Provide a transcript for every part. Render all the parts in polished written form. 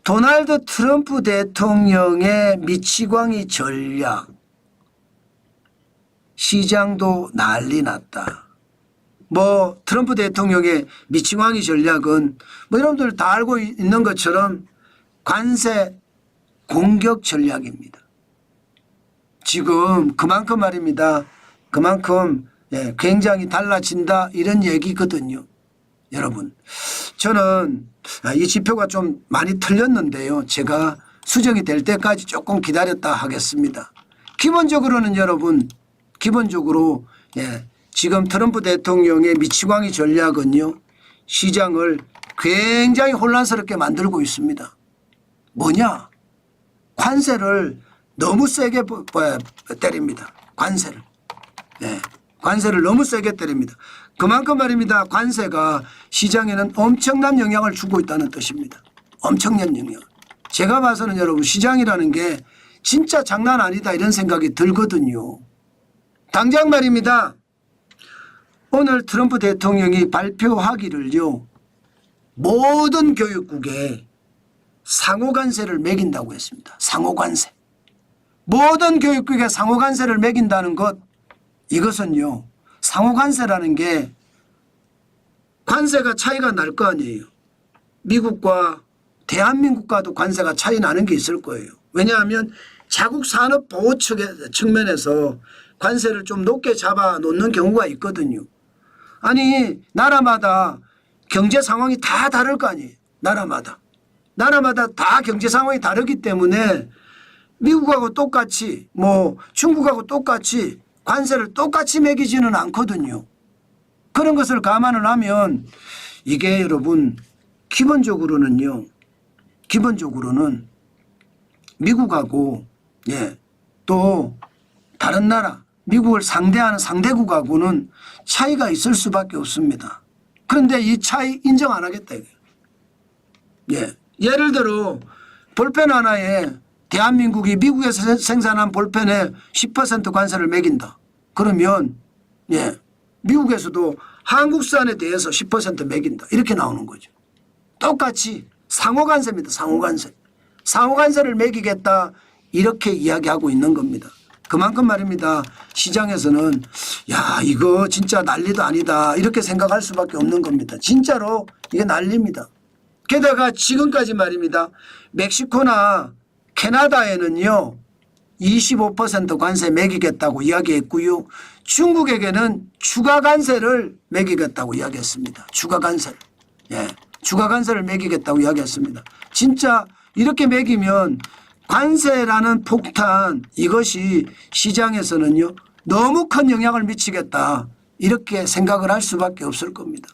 도널드 트럼프 대통령의 미치광이 전략, 시장도 난리 났다. 뭐 트럼프 대통령의 미치광이 전략은 뭐 여러분들 다 알고 있는 것처럼 관세 공격 전략입니다. 지금 그만큼 말입니다. 그만큼 굉장히 달라진다 이런 얘기거든요. 여러분, 저는 이 지표가 좀 많이 틀렸는데요. 제가 수정이 될 때까지 조금 기다렸다 하겠습니다. 기본적으로는 여러분, 기본적으로 지금 트럼프 대통령의 미치광이 전략은요, 시장을 굉장히 혼란스럽게 만들고 있습니다. 뭐냐? 관세를 너무 세게 때립니다. 관세를. 관세를 너무 세게 때립니다. 그만큼 말입니다. 관세가 시장에는 엄청난 영향을 주고 있다는 뜻입니다. 엄청난 영향. 제가 봐서는 여러분, 시장이라는 게 진짜 장난 아니다 이런 생각이 들거든요. 당장 말입니다. 오늘 트럼프 대통령이 발표하기를요, 모든 교육국에 상호관세를 매긴다고 했습니다. 상호관세. 모든 교육국에 상호관세를 매긴다는 것, 이것은요, 상호관세라는 게 관세가 차이가 날 거 아니에요. 미국과 대한민국과도 관세가 차이 나는 게 있을 거예요. 왜냐하면 자국 산업 보호 측면에서 관세를 좀 높게 잡아 놓는 경우가 있거든요. 아니, 나라마다 경제 상황이 다 다를 거 아니에요. 나라마다 다 경제 상황이 다르기 때문에 미국하고 똑같이 뭐 중국하고 똑같이 관세를 똑같이 매기지는 않거든요. 그런 것을 감안을 하면 이게 여러분 기본적으로는 미국하고 또 다른 나라 미국을 상대하는 상대국하고는 차이가 있을 수밖에 없습니다. 그런데 이 차이 인정 안 하겠다 이거예요. 예를 들어 볼펜 하나에 대한민국이 미국에서 생산한 볼펜에 10% 관세를 매긴다. 그러면 미국에서도 한국산에 대해서 10% 매긴다. 이렇게 나오는 거죠. 똑같이 상호관세입니다. 상호관세. 상호관세를 매기겠다 이렇게 이야기하고 있는 겁니다. 그만큼 말입니다. 시장에서는 야, 이거 진짜 난리도 아니다 이렇게 생각할 수밖에 없는 겁니다. 진짜로 이게 난리입니다. 게다가 지금까지 말입니다. 멕시코나 캐나다에는요 25% 관세 매기겠다고 이야기했고요. 중국에게는 추가 관세를 매기겠다고 이야기했습니다. 추가 관세를. 추가 관세를 매기겠다고 이야기했습니다. 진짜 이렇게 매기면 관세라는 폭탄 이것이 시장에서는요 너무 큰 영향을 미치겠다 이렇게 생각을 할 수밖에 없을 겁니다.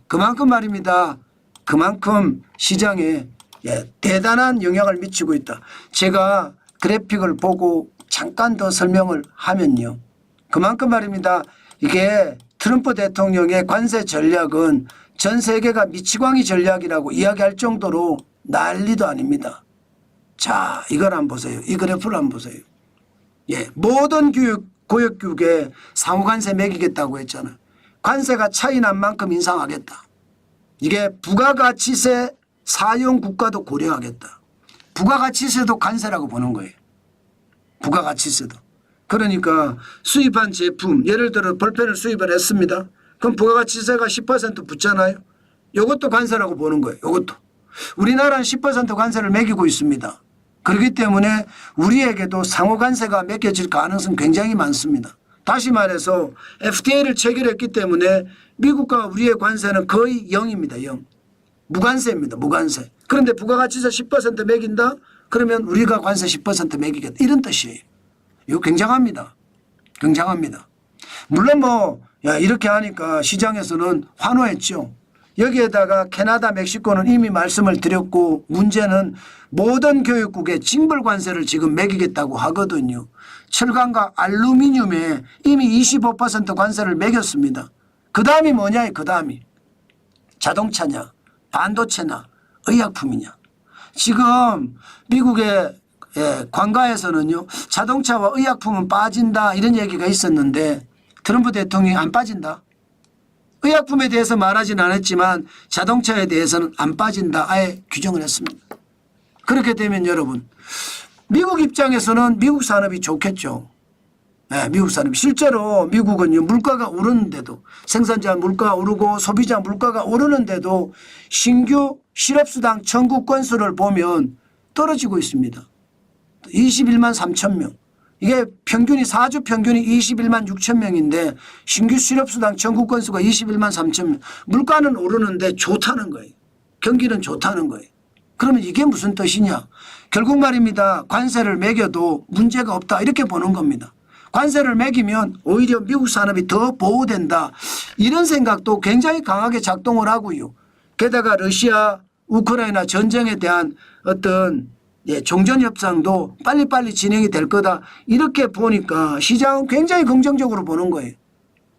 그만큼 말입니다. 그만큼 시장에 대단한 영향을 미치고 있다. 제가 그래픽을 보고 잠깐 더 설명을 하면요. 그만큼 말입니다. 이게 트럼프 대통령의 관세 전략은 전 세계가 미치광이 전략이라고 이야기할 정도로 난리도 아닙니다. 자, 이걸 한번 보세요. 이 그래프를 한번 보세요. 모든 고역국에 상호관세 매기겠다고 했잖아요. 관세가 차이 난 만큼 인상하겠다. 이게 부가가치세 사용 국가도 고려하겠다. 부가가치세도 관세라고 보는 거예요. 부가가치세도. 그러니까 수입한 제품 예를 들어 볼펜을 수입을 했습니다. 그럼 부가가치세가 10% 붙잖아요. 이것도 관세라고 보는 거예요. 이것도. 우리나라는 10% 관세를 매기고 있습니다. 그렇기 때문에 우리에게도 상호관세가 매겨질 가능성이 굉장히 많습니다. 다시 말해서 FTA를 체결했기 때문에 미국과 우리의 관세는 거의 0입니다. 0. 무관세입니다. 무관세. 그런데 부가가치세 10% 매긴다? 그러면 우리가 관세 10% 매기겠다. 이런 뜻이에요. 이거 굉장합니다. 굉장합니다. 물론 뭐 이렇게 하니까 시장에서는 환호했죠. 여기에다가 캐나다, 멕시코는 이미 말씀을 드렸고 문제는 모든 교육국에 징벌관세를 지금 매기겠다고 하거든요. 철강과 알루미늄에 이미 25% 관세를 매겼습니다. 그 다음이 뭐냐? 그 다음이 자동차냐 반도체나 의약품이냐. 지금 미국의 관가에서는요 자동차와 의약품은 빠진다 이런 얘기가 있었는데 트럼프 대통령이 안 빠진다. 의약품에 대해서 말하지는 않았지만 자동차에 대해서는 안 빠진다 아예 규정을 했습니다. 그렇게 되면 여러분 미국 입장에서는 미국 산업이 좋겠죠. 네, 미국 산업 실제로 미국은요 물가가 오르는데도 생산자 물가가 오르고 소비자 물가가 오르는데도 신규 실업수당 청구 건수를 보면 떨어지고 있습니다. 21만 3천 명. 이게 평균이 4주 평균이 21만 6천 명인데 신규 실업수당 청구 건수가 21만 3천 명. 물가는 오르는데 좋다는 거예요. 경기는 좋다는 거예요. 그러면 이게 무슨 뜻이냐. 결국 말입니다. 관세를 매겨도 문제가 없다 이렇게 보는 겁니다. 관세를 매기면 오히려 미국 산업이 더 보호된다. 이런 생각도 굉장히 강하게 작동을 하고요. 게다가 러시아 우크라이나 전쟁에 대한 어떤 종전협상도 빨리빨리 진행이 될 거다. 이렇게 보니까 시장은 굉장히 긍정적으로 보는 거예요.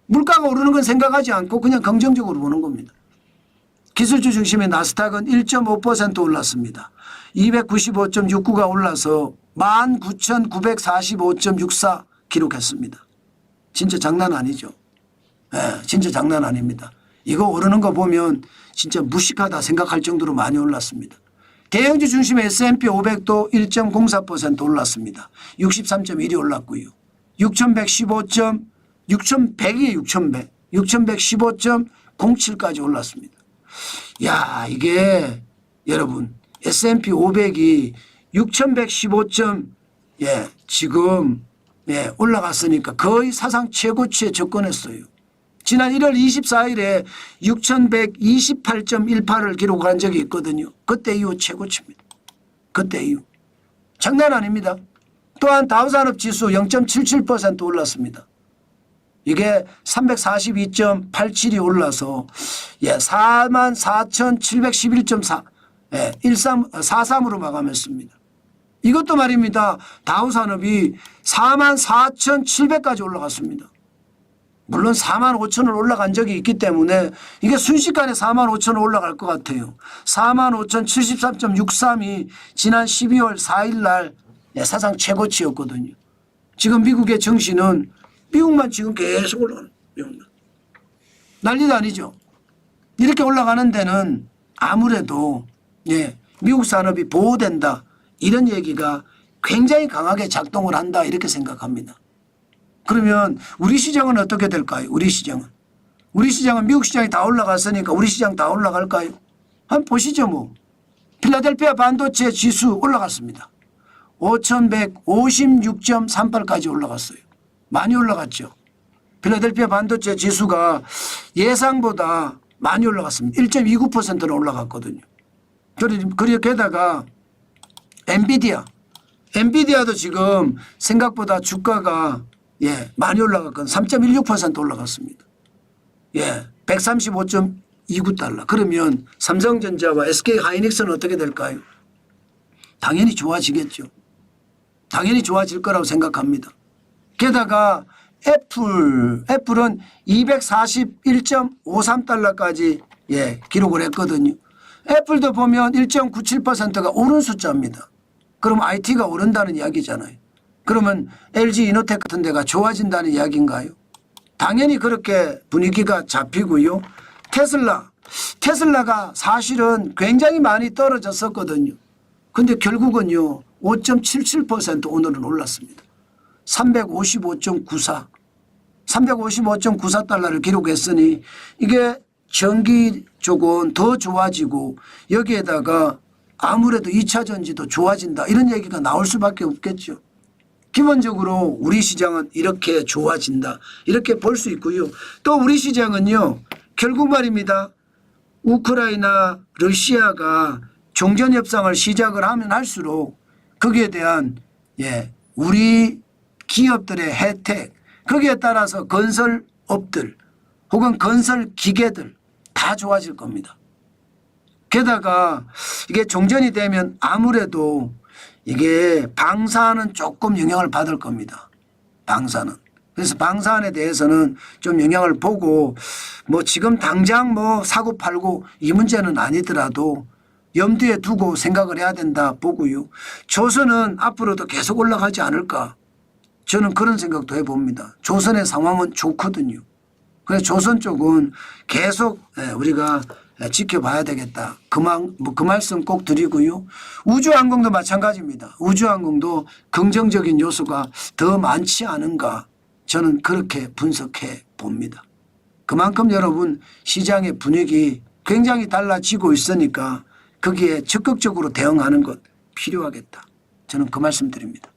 물가가 오르는 건 생각하지 않고 그냥 긍정적으로 보는 겁니다. 기술주 중심의 나스닥은 1.5% 올랐습니다. 295.69가 올라서 19,945.64 기록했습니다. 진짜 장난 아니죠. 네, 진짜 장난 아닙니다. 이거 오르는 거 보면 진짜 무식하다 생각할 정도로 많이 올랐습니다. 대형주 중심의 S&P 500도 1.04% 올랐습니다. 63.1이 올랐고요. 6,115.07까지 올랐습니다. 야, 이게 여러분 S&P 500이 6,115. 지금 올라갔으니까 거의 사상 최고치에 접근했어요. 지난 1월 24일에 6,128.18을 기록한 적이 있거든요. 그때 이후 최고치입니다. 그때 이후. 장난 아닙니다. 또한 다우산업지수 0.77% 올랐습니다. 이게 342.87이 올라서 44,711.4 43으로 마감했습니다. 이것도 말입니다. 다우산업이 44,700까지 올라갔습니다. 물론 45,000을 올라간 적이 있기 때문에 이게 순식간에 45,000을 올라갈 것 같아요. 45,073.63이 지난 12월 4일 날 사상 최고치였거든요. 지금 미국의 증시는 미국만 지금 계속 올라가는 미국만. 난리도 아니죠. 이렇게 올라가는 데는 아무래도 미국 산업이 보호된다. 이런 얘기가 굉장히 강하게 작동을 한다 이렇게 생각합니다. 그러면 우리 시장은 어떻게 될까요? 우리 시장은 미국 시장이 다 올라갔으니까 우리 시장 다 올라갈까요? 한번 보시죠 뭐. 필라델피아 반도체 지수 올라갔습니다. 5,156.38까지 올라갔어요. 많이 올라갔죠. 필라델피아 반도체 지수가 예상보다 많이 올라갔습니다. 1.29%는 올라갔거든요. 그리고 게다가 엔비디아도 지금 생각보다 주가가 많이 올라갔거든요. 3.16% 올라갔습니다. 135.29달러. 그러면 삼성전자와 SK하이닉스는 어떻게 될까요? 당연히 좋아지겠죠. 당연히 좋아질 거라고 생각합니다. 게다가 애플은 241.53달러까지 기록을 했거든요. 애플도 보면 1.97%가 오른 숫자입니다. 그럼 IT가 오른다는 이야기잖아요. 그러면 LG 이노텍 같은 데가 좋아진다는 이야기인가요? 당연히 그렇게 분위기가 잡히고요. 테슬라가 사실은 굉장히 많이 떨어졌었거든요. 근데 결국은요 5.77% 오늘은 올랐습니다. 355.94달러를 기록했으니 이게 전기 쪽은 더 좋아지고 여기에다가 아무래도 2차 전지도 좋아진다 이런 얘기가 나올 수밖에 없겠죠. 기본적으로 우리 시장은 이렇게 좋아진다 이렇게 볼 수 있고요. 또 우리 시장은요 결국 말입니다. 우크라이나 러시아가 종전협상을 시작을 하면 할수록 거기에 대한 우리 기업들의 혜택 거기에 따라서 건설업들 혹은 건설기계들 다 좋아질 겁니다. 게다가 이게 종전이 되면 아무래도 이게 방사는 조금 영향을 받을 겁니다. 방사는. 그래서 방사안에 대해서는 좀 영향을 보고 뭐 지금 당장 뭐 사고 팔고 이 문제는 아니더라도 염두에 두고 생각을 해야 된다 보고요. 조선은 앞으로도 계속 올라가지 않을까. 저는 그런 생각도 해봅니다. 조선의 상황은 좋거든요. 그래서 조선 쪽은 계속 우리가 지켜봐야 되겠다. 그 말씀 꼭 드리고요. 우주항공도 마찬가지입니다. 우주항공도 긍정적인 요소가 더 많지 않은가 저는 그렇게 분석해 봅니다. 그만큼 여러분 시장의 분위기 굉장히 달라지고 있으니까 거기에 적극적으로 대응하는 것 필요하겠다. 저는 그 말씀 드립니다.